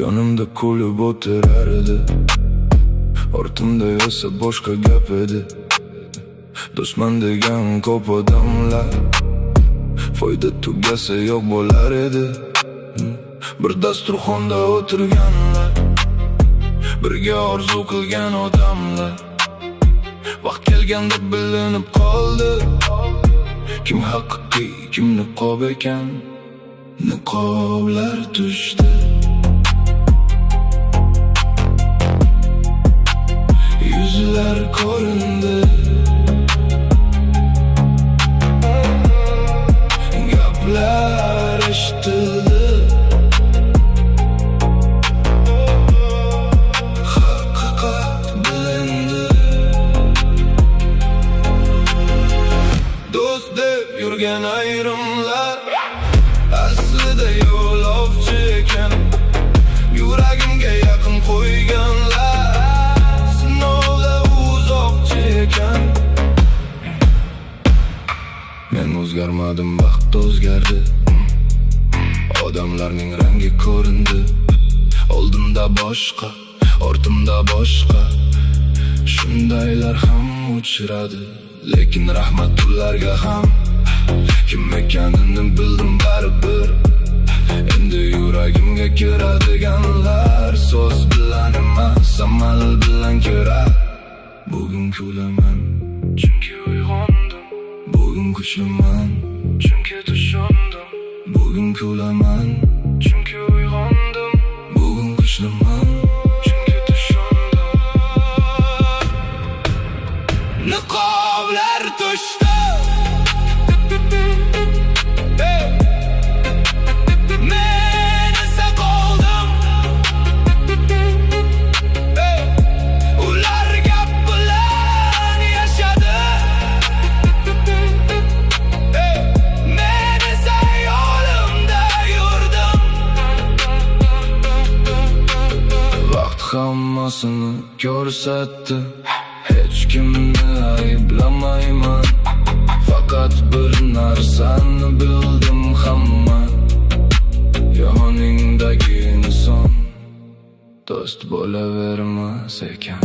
Yonimda kulib o'tirar edi, ortimda esa boshqa gap edi. Do'stman degan ko'p odamlar foyda tugasa yo'q bo'lar edi. Bir dasturxonda o'tirganlar, birga orzu qilgan odamlar, vaqt kelganda bilinib qoldi kim haqiqiy, kim niqob ekan. Niqoblar tushdi, yuzlar ko'rindi, gaplar eshitildi, haqiqat bilindi. Do'st deb yurgan ayrimlar aslida yo'lovchi ekan. Yuragimga yaqin qo'yganlar sinovda uzoqchi ekan. Men o'zgarmadim, vaqt o'zgardi. Odamlarning rangi ko'rindi. Oldimda boshqa, ortimda boshqa. Shundaylar ham uchradi, lekin rahmat ularga ham. Kim ekanini bildim baribir. Endi yuragimga kiradiganlar so'z bilan emas, amal bilan kirar. Bugun kulaman chunki uyg'ondim, bugun kuchlaman chunki tushundim. Bugun kulaman chunki uyg'ondim, bugun kuchlaman chunki tushundim. Niqoblar tushdi, men esa qoldim. Ular gap bilan yashadi, men esa yo'limda yurdim. Vaqt hammasini ko'rsatdi, hech kimni ayblamayman. Faqat bir narsani bildim hamma, yoningdagi inson do'st bo'lavermas ekan.